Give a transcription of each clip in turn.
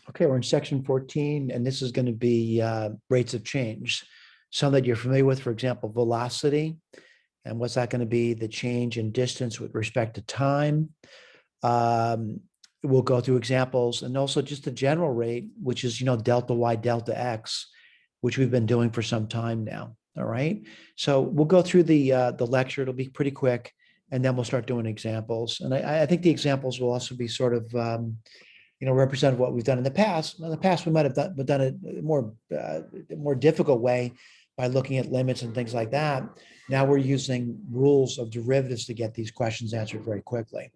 Okay, we're in section 14, and this is going to be rates of change. Some that you're familiar with, for example, velocity. And what's that going to be? The change in distance with respect to time. We'll go through examples and also just the general rate, which is, delta y, delta x, which we've been doing for some time now. All right. So we'll go through the lecture. It'll be pretty quick, and then we'll start doing examples. And I think the examples will also be sort of represent what we've done in the past. In the past, we might have done it more difficult way by looking at limits and things like that. Now we're using rules of derivatives to get these questions answered very quickly.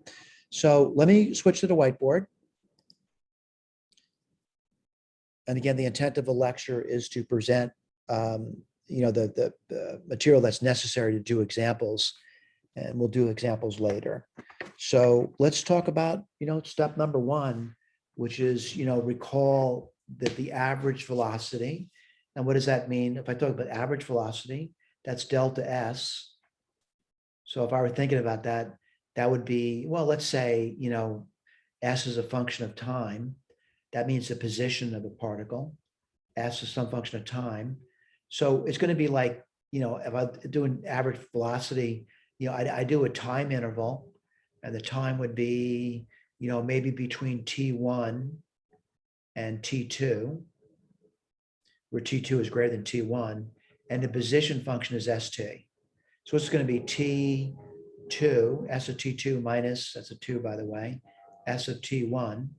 So let me switch to the whiteboard. And again, the intent of the lecture is to present, the material that's necessary to do examples, and we'll do examples later. So let's talk about, step number one, which is, recall that the average velocity. And what does that mean? If I talk about average velocity, that's delta S. So if I were thinking about that, that would be, well, let's say, S is a function of time. That means the position of a particle. S is some function of time. So it's going to be like, if I do an average velocity, I do a time interval, and the time would be, maybe between T1 and T2, where T2 is greater than T1, and the position function is ST. So it's going to be T2, S of T2 minus, that's a 2 by the way, S of T1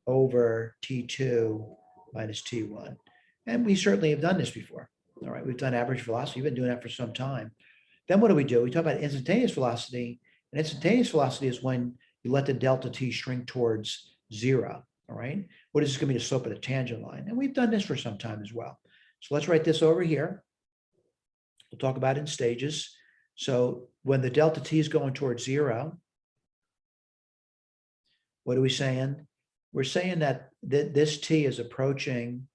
over T2 minus T1. And we certainly have done this before. All right, we've done average velocity. We've been doing that for some time. Then what do? We talk about instantaneous velocity. And instantaneous velocity is when you let the delta t shrink towards 0. All right. What is this going to be? The slope of the tangent line? And we've done this for some time as well. So let's write this over here. We'll talk about it in stages. So when the delta t is going towards 0, what are we saying? We're saying that this t is approaching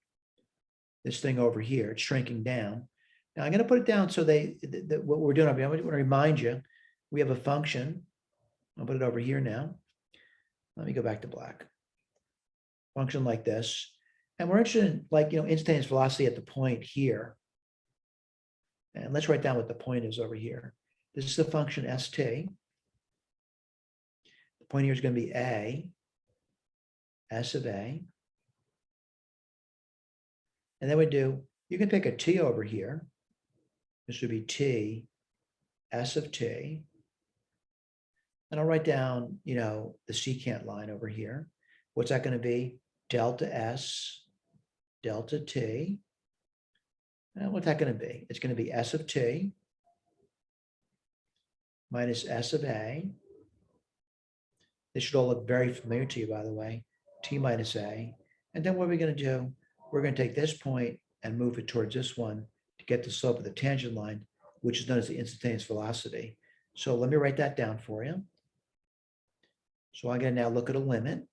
this thing over here. It's shrinking down. Now I'm going to put it down so what we're doing, I'm going to remind you, we have a function. I'll put it over here now. Let me go back to black. Function like this. And we're interested in, instantaneous velocity at the point here. And let's write down what the point is over here. This is the function st. The point here is going to be a, s of a. And then you can pick a t over here. This would be t, s of t. And I'll write down, the secant line over here. What's that going to be? Delta s, delta t. And what's that going to be? It's going to be s of t minus s of a. This should all look very familiar to you, by the way. T minus a. And then what are we going to do? We're going to take this point and move it towards this one to get the slope of the tangent line, which is known as the instantaneous velocity. So let me write that down for you. So I'm going to now look at a limit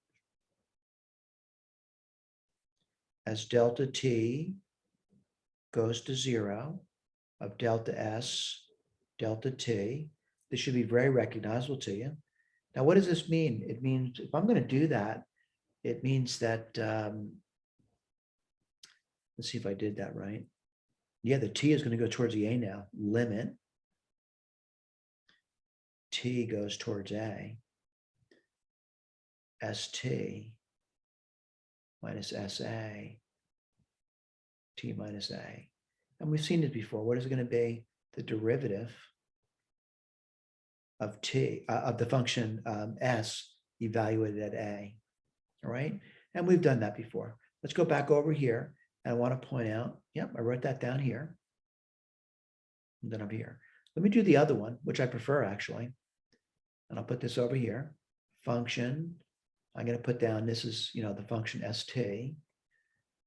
as delta t goes to 0 of delta s, delta t. This should be very recognizable to you. Now, what does this mean? It means if I'm going to do that, it means that, let's see if I did that right. Yeah, the t is going to go towards the a now. Limit t goes towards a. st minus sa, t minus a. And we've seen it before. What is it going to be? The derivative of t, of the function s evaluated at a. All right. And we've done that before. Let's go back over here. And I want to point out, yep, I wrote that down here. And then up here. Let me do the other one, which I prefer actually. And I'll put this over here. Function. I'm going to put down, this is, the function st.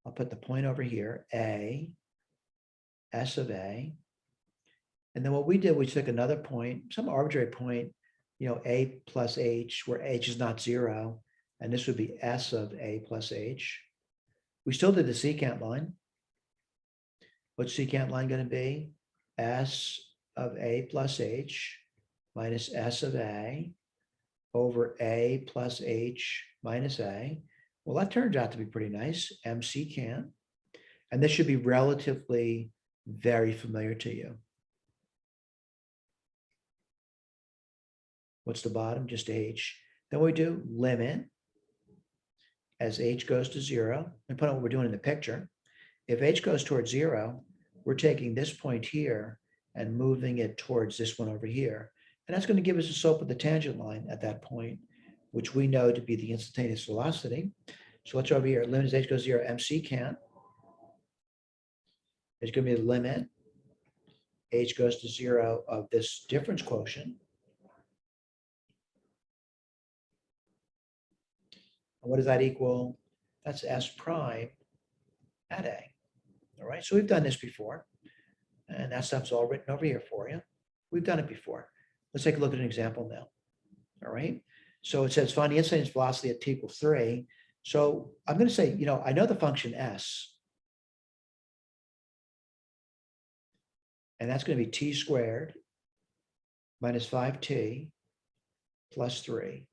I'll put the point over here, a, s of a. And then what we did, we took another point, some arbitrary point, a plus h, where h is not 0. And this would be s of a plus h. We still did the secant line. What's secant line going to be? S of a plus h minus s of a over a plus h minus a. Well, that turns out to be pretty nice. MC can. And this should be relatively very familiar to you. What's the bottom? Just h. Then we do limit as h goes to 0. And put on what we're doing in the picture. If h goes towards 0, we're taking this point here and moving it towards this one over here. And that's going to give us the slope of the tangent line at that point, which we know to be the instantaneous velocity. So let's over here, limit as h goes to 0, MC can. It's going to be the limit, h goes to 0 of this difference quotient. And what does that equal? That's S prime at A. All right, so we've done this before. And that stuff's all written over here for you. We've done it before. Let's take a look at an example now. All right, so it says find the instantaneous velocity at t equals 3. So I'm going to say, I know the function S. And that's going to be t squared minus 5t plus 3.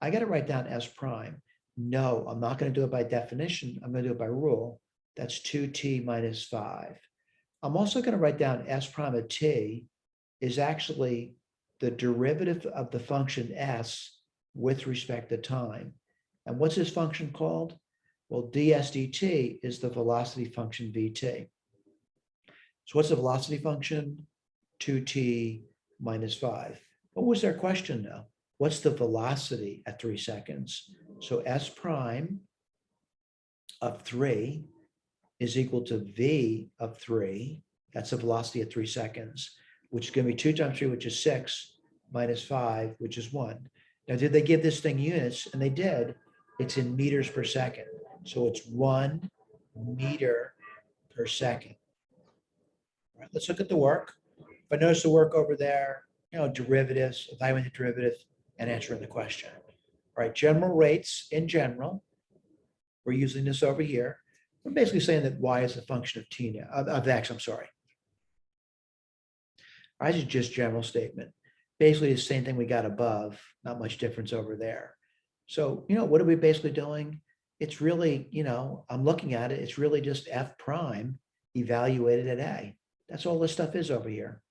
I got to write down S prime. No, I'm not going to do it by definition. I'm going to do it by rule. That's 2t minus 5. I'm also going to write down S prime of t is actually the derivative of the function S with respect to time. And what's this function called? Well, ds dt is the velocity function vt. So what's the velocity function? 2t minus 5. What was their question though? What's the velocity at 3 seconds? So S prime of 3 is equal to V of 3. That's the velocity at 3 seconds, which is going to be 2 times 3, which is 6, minus 5, which is 1. Now, did they give this thing units? And they did. It's in meters per second. So it's 1 meter per second. All right, let's look at the work. If I notice the work over there, derivatives, evaluating the derivative, and answering the question. All right, general rates in general. We're using this over here. We're basically saying that y is a function of t now, of x, I'm sorry. All right, this is just general statement. Basically the same thing we got above, not much difference over there. So, what are we basically doing? It's really, I'm looking at it, it's really just f prime evaluated at a. That's all this stuff is over here.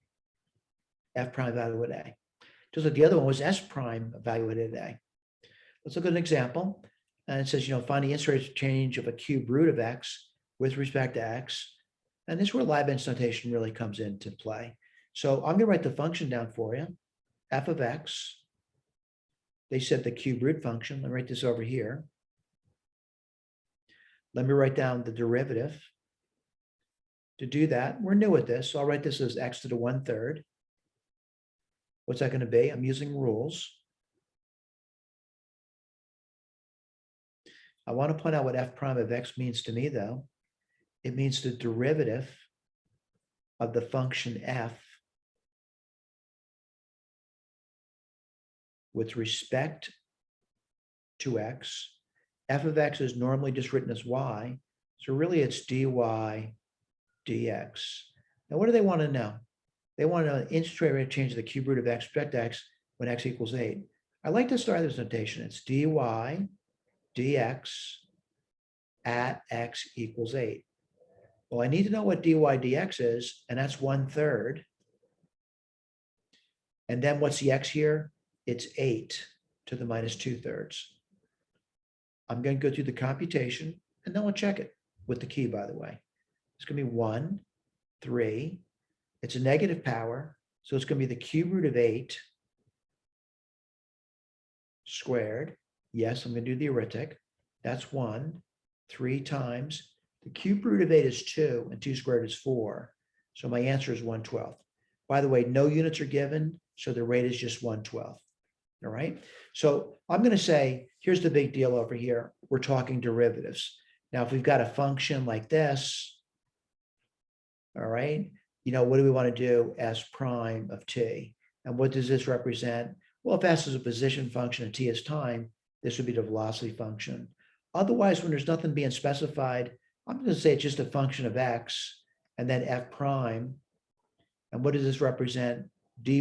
F prime evaluated at a. Just like the other one was S prime evaluated at A. Let's look at an example. And it says, find the instantaneous change of a cube root of x with respect to x. And this is where Leibniz notation really comes into play. So I'm going to write the function down for you. F of x. They said the cube root function. Let me write this over here. Let me write down the derivative. To do that, we're new at this. So I'll write this as x to the 1/3. What's that going to be? I'm using rules. I want to point out what f prime of x means to me, though. It means the derivative of the function f with respect to x. F of x is normally just written as y. So really it's dy dx. Now, what do they want to know? They want to know the instantaneous rate of change of the cube root of x respect to x when x equals 8. I like to start this notation. It's dy dx at x equals 8. Well, I need to know what dy dx is, and that's 1/3. And then what's the x here? It's 8 to the minus 2/3. I'm going to go through the computation, and then we'll check it with the key, by the way. It's going to be 1, 3. It's a negative power, so it's going to be the cube root of 8 squared. Yes, I'm going to do the arithmetic. That's 1, 3 times. The cube root of 8 is 2, and 2 squared is 4. So my answer is 1/12. By the way, no units are given, so the rate is just 1/12. All right. So I'm going to say, here's the big deal over here. We're talking derivatives. Now, if we've got a function like this, all right, what do we want to do? S prime of t. And what does this represent? Well, if S is a position function and t is time, this would be the velocity function. Otherwise, when there's nothing being specified, I'm going to say it's just a function of x and then f prime. And what does this represent? Dy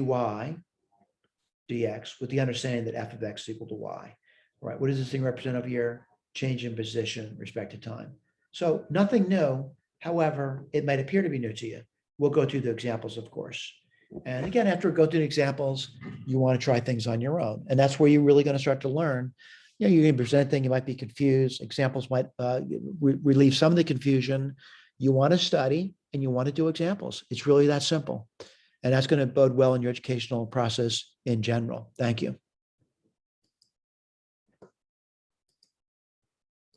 dx, with the understanding that f of x is equal to y. All right, what does this thing represent over here? change in position, respect to time. So nothing new. However, it might appear to be new to you. We'll go through the examples, of course. And again, after we go through the examples, you want to try things on your own. And that's where you're really going to start to learn. You know, you can present a thing, you might be confused. Examples might relieve some of the confusion. You want to study and you want to do examples. It's really that simple. And that's going to bode well in your educational process in general. Thank you.